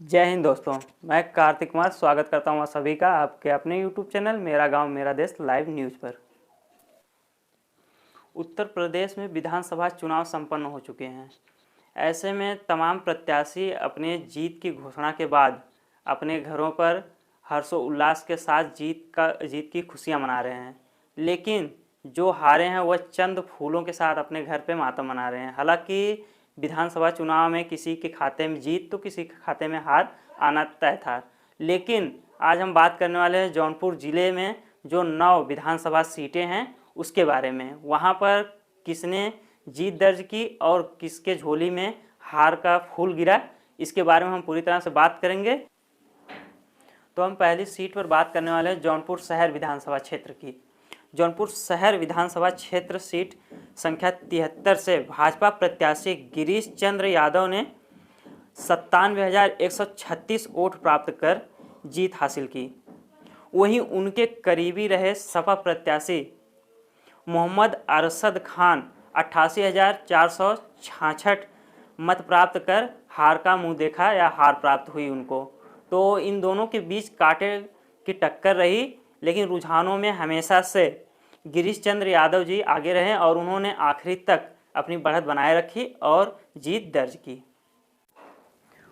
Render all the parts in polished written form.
जय हिंद दोस्तों। मैं कार्तिक कुमार स्वागत करता हूँ सभी का आपके अपने YouTube चैनल मेरा गांव मेरा देश लाइव न्यूज़ पर। उत्तर प्रदेश में विधानसभा चुनाव संपन्न हो चुके हैं। ऐसे में तमाम प्रत्याशी अपने जीत की घोषणा के बाद अपने घरों पर हर्षोल्लास के साथ जीत की खुशियां मना रहे हैं। लेकिन जो हारे हैं वह चंद फूलों के साथ अपने घर पे मातम मना रहे हैं। हालांकि विधानसभा चुनाव में किसी के खाते में जीत तो किसी के खाते में हार आना तय था। लेकिन आज हम बात करने वाले हैं जौनपुर ज़िले में जो 9 विधानसभा सीटें हैं उसके बारे में। वहाँ पर किसने जीत दर्ज की और किसके झोली में हार का फूल गिरा, इसके बारे में हम पूरी तरह से बात करेंगे। तो हम पहली सीट पर बात करने वाले हैं जौनपुर शहर विधानसभा क्षेत्र की। जौनपुर शहर विधानसभा क्षेत्र सीट संख्या 73 से भाजपा प्रत्याशी गिरीश चंद्र यादव ने 97,136 वोट प्राप्त कर जीत हासिल की। वहीं उनके करीबी रहे सपा प्रत्याशी मोहम्मद अरशद खान 88,466 मत प्राप्त कर हार का मुंह देखा या हार प्राप्त हुई उनको। तो इन दोनों के बीच कांटे की टक्कर रही, लेकिन रुझानों में हमेशा से गिरीश चंद्र यादव जी आगे रहे और उन्होंने आखिरी तक अपनी बढ़त बनाए रखी और जीत दर्ज की।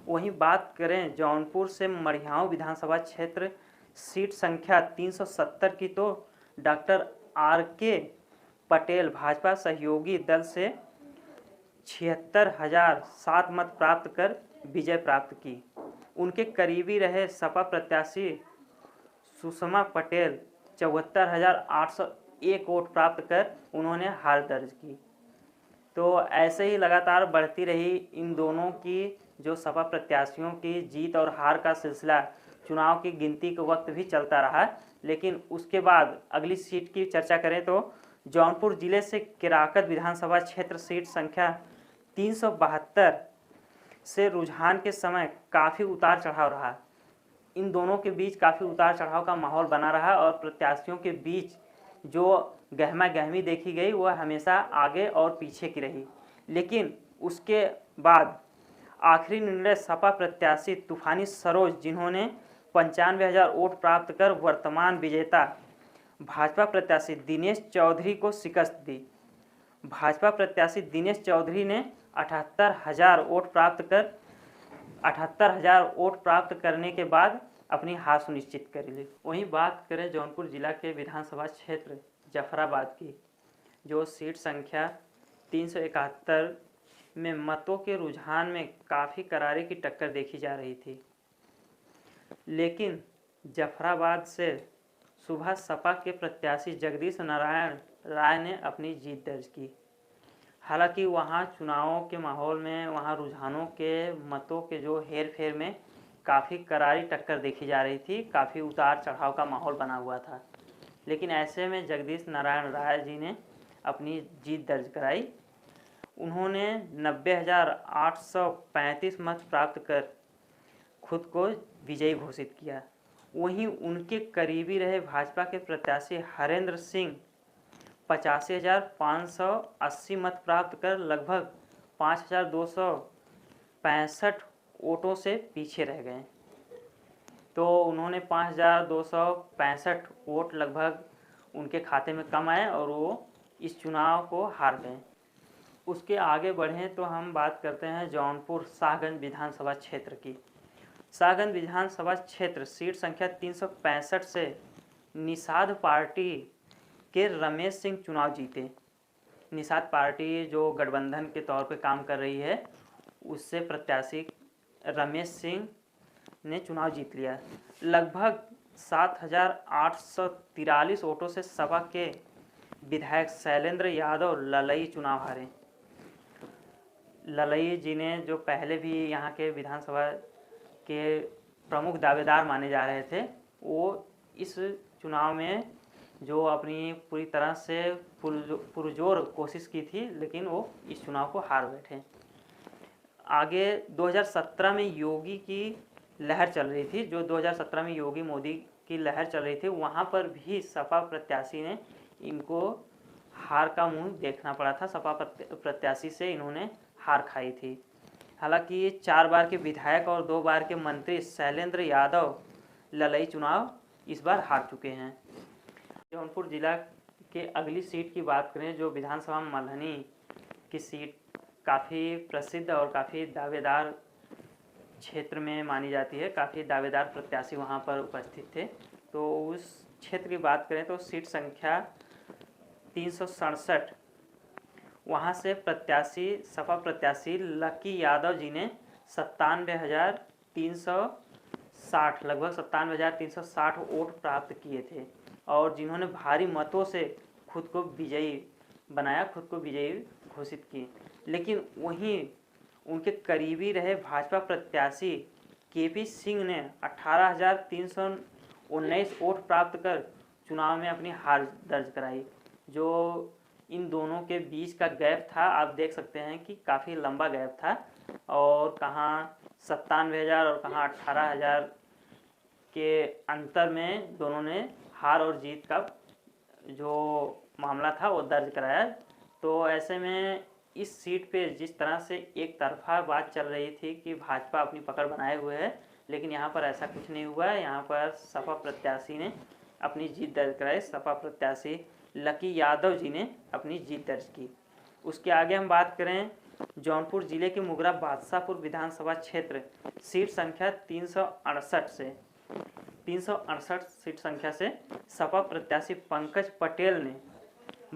वहीं बात करें जौनपुर से मढ़ियाओं विधानसभा क्षेत्र सीट संख्या 370 की, तो डॉक्टर R.K. पटेल भाजपा सहयोगी दल से 76,007 मत प्राप्त कर विजय प्राप्त की। उनके करीबी रहे सपा प्रत्याशी सुषमा पटेल 74,801 वोट प्राप्त कर उन्होंने हार दर्ज की। तो ऐसे ही लगातार बढ़ती रही इन दोनों की जो सपा प्रत्याशियों की जीत और हार का सिलसिला चुनाव की गिनती के वक्त भी चलता रहा। लेकिन उसके बाद अगली सीट की चर्चा करें तो जौनपुर जिले से केराकत विधानसभा क्षेत्र सीट संख्या 372 से रुझान के समय काफ़ी उतार चढ़ाव रहा। इन दोनों के बीच काफ़ी उतार चढ़ाव का माहौल बना रहा और प्रत्याशियों के बीच जो गहमा गहमी देखी गई वह हमेशा आगे और पीछे की रही। लेकिन उसके बाद आखिरी निर्णय सपा प्रत्याशी तूफानी सरोज, जिन्होंने 95,000 वोट प्राप्त कर वर्तमान विजेता भाजपा प्रत्याशी दिनेश चौधरी को शिकस्त दी। भाजपा प्रत्याशी दिनेश चौधरी ने 78,000 वोट प्राप्त करने के बाद अपनी हार सुनिश्चित कर ली। वहीं बात करें जौनपुर जिला के विधानसभा क्षेत्र जफराबाद की, जो सीट संख्या 371 में मतों के रुझान में काफ़ी करारे की टक्कर देखी जा रही थी। लेकिन जफराबाद से सुबह सपा के प्रत्याशी जगदीश नारायण राय ने अपनी जीत दर्ज की। हालांकि वहां चुनावों के माहौल में वहां रुझानों के मतों के जो हेर फेर में काफ़ी करारी टक्कर देखी जा रही थी, काफ़ी उतार चढ़ाव का माहौल बना हुआ था। लेकिन ऐसे में जगदीश नारायण राय जी ने अपनी जीत दर्ज कराई। उन्होंने 90,835 मत प्राप्त कर खुद को विजयी घोषित किया। वहीं उनके करीबी रहे भाजपा के प्रत्याशी हरेंद्र सिंह 85,580 मत प्राप्त कर लगभग 5,265 वोटों से पीछे रह गए। तो उन्होंने 5,265 वोट लगभग उनके खाते में कम आए और वो इस चुनाव को हार गए। उसके आगे बढ़ें तो हम बात करते हैं जौनपुर शाहगंज विधानसभा क्षेत्र की। शाहगंज विधानसभा क्षेत्र सीट संख्या 365 से निषाद पार्टी के रमेश सिंह चुनाव जीते। निषाद पार्टी जो गठबंधन के तौर पे काम कर रही है, उससे प्रत्याशी रमेश सिंह ने चुनाव जीत लिया। लगभग 7,843 वोटों से सपा के विधायक शैलेंद्र यादव ललई चुनाव हारे। ललई जी ने जो पहले भी यहाँ के विधानसभा के प्रमुख दावेदार माने जा रहे थे, वो इस चुनाव में जो अपनी पूरी तरह से पुरजोर कोशिश की थी, लेकिन वो इस चुनाव को हार बैठे। आगे 2017 में योगी की लहर चल रही थी, जो 2017 में योगी मोदी की लहर चल रही थी, वहाँ पर भी सपा प्रत्याशी ने इनको हार का मुंह देखना पड़ा था। सपा प्रत्याशी से इन्होंने हार खाई थी। हालांकि 4 बार के विधायक और 2 बार के मंत्री शैलेंद्र यादव ललई चुनाव इस बार हार चुके हैं। जौनपुर जिला के अगली सीट की बात करें, जो विधानसभा मल्हनी की सीट काफ़ी प्रसिद्ध और काफ़ी दावेदार क्षेत्र में मानी जाती है, काफ़ी दावेदार प्रत्याशी वहां पर उपस्थित थे। तो उस क्षेत्र की बात करें तो सीट संख्या 367, वहां से प्रत्याशी सपा प्रत्याशी लकी यादव जी ने 97,360 लगभग 97,360 वोट प्राप्त किए थे और जिन्होंने भारी मतों से खुद को विजयी बनाया, खुद को विजयी घोषित की। लेकिन वहीं उनके करीबी रहे भाजपा प्रत्याशी केपी सिंह ने 18,319 वोट प्राप्त कर चुनाव में अपनी हार दर्ज कराई। जो इन दोनों के बीच का गैप था, आप देख सकते हैं कि काफ़ी लंबा गैप था और कहाँ 97,000 और कहाँ 18,000 के अंतर में दोनों ने हार और जीत का जो मामला था वो दर्ज कराया। तो ऐसे में इस सीट पे जिस तरह से एक तरफा बात चल रही थी कि भाजपा अपनी पकड़ बनाए हुए है, लेकिन यहाँ पर ऐसा कुछ नहीं हुआ है। यहाँ पर सपा प्रत्याशी ने अपनी जीत दर्ज कराई, सपा प्रत्याशी लकी यादव जी ने अपनी जीत दर्ज की। उसके आगे हम बात करें जौनपुर जिले के मुगरा बादशाहपुर विधानसभा क्षेत्र सीट संख्या 368 सीट संख्या से सपा प्रत्याशी पंकज पटेल ने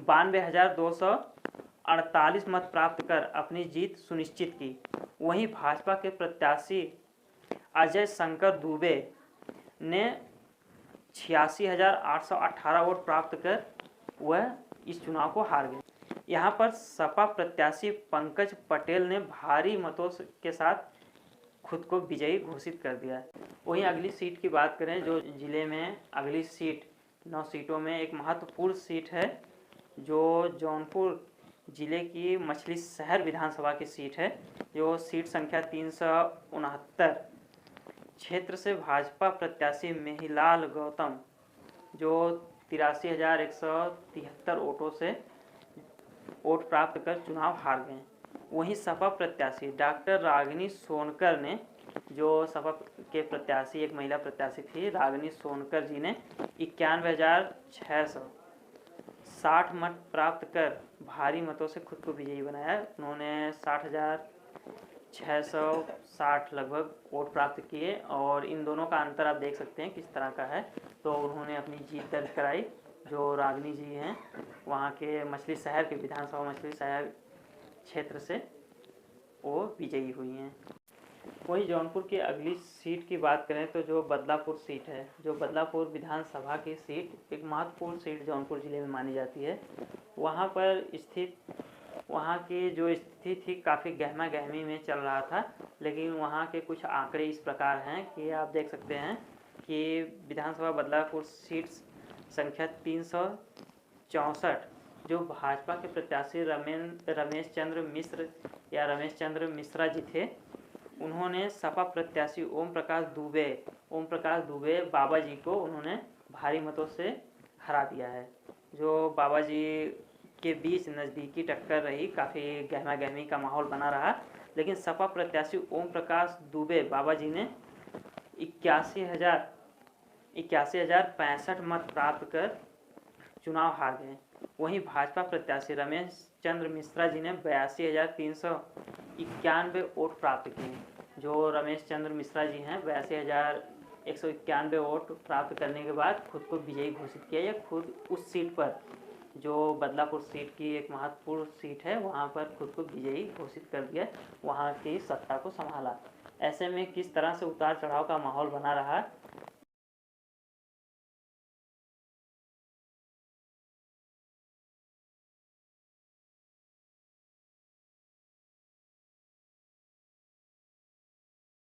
92,248 मत प्राप्त कर अपनी जीत सुनिश्चित की। वहीं भाजपा के प्रत्याशी अजय शंकर दुबे ने 86,818 वोट प्राप्त कर वह इस चुनाव को हार गए। यहाँ पर सपा प्रत्याशी पंकज पटेल ने भारी मतों के साथ खुद को विजयी घोषित कर दिया। वहीं अगली सीट की बात करें, जो जिले में अगली सीट 9 सीटों में एक महत्वपूर्ण सीट है, जो जौनपुर जिले की मछली शहर विधानसभा की सीट है, जो सीट संख्या 369 क्षेत्र से भाजपा प्रत्याशी मेहिलाल गौतम जो 83,173 वोटों से वोट प्राप्त कर चुनाव हार गए। वहीं सपा प्रत्याशी डॉक्टर रागिनी सोनकर ने, जो सपा के प्रत्याशी एक महिला प्रत्याशी थी रागिनी सोनकर जी ने 91,660 मत प्राप्त कर भारी मतों से खुद को विजयी बनाया। उन्होंने 60,660 लगभग वोट प्राप्त किए और इन दोनों का अंतर आप देख सकते हैं किस तरह का है। तो उन्होंने अपनी जीत दर्ज कराई। जो रागिनी जी हैं वहाँ के मछली शहर के विधानसभा मछली शहर क्षेत्र से वो विजयी हुई हैं। वही जौनपुर की अगली सीट की बात करें तो जो बदलापुर सीट है, जो बदलापुर विधानसभा की सीट एक महत्वपूर्ण सीट जौनपुर जिले में मानी जाती है। वहाँ पर स्थित वहाँ की जो स्थिति थी काफ़ी गहमा गहमी में चल रहा था, लेकिन वहाँ के कुछ आंकड़े इस प्रकार हैं कि आप देख सकते हैं कि विधानसभा बदलापुर सीट संख्या 364 जो भाजपा के प्रत्याशी रमेश चंद्र मिश्रा जी थे, उन्होंने सपा प्रत्याशी ओम प्रकाश दुबे बाबा जी को उन्होंने भारी मतों से हरा दिया है। जो बाबा जी के बीच नज़दीकी टक्कर रही, काफ़ी गहमा गहमी का माहौल बना रहा, लेकिन सपा प्रत्याशी ओम प्रकाश दुबे बाबा जी ने 81,065 मत प्राप्त कर चुनाव हार गए। वहीं भाजपा प्रत्याशी रमेश चंद्र मिश्रा जी ने 82,391 वोट प्राप्त किए। जो रमेश चंद्र मिश्रा जी हैं 82,191 वोट प्राप्त करने के बाद खुद को विजयी घोषित किया। या खुद उस सीट पर, जो बदलापुर सीट की एक महत्वपूर्ण सीट है, वहां पर खुद को विजयी घोषित कर दिया, वहां की सत्ता को संभाला। ऐसे में किस तरह से उतार चढ़ाव का माहौल बना रहा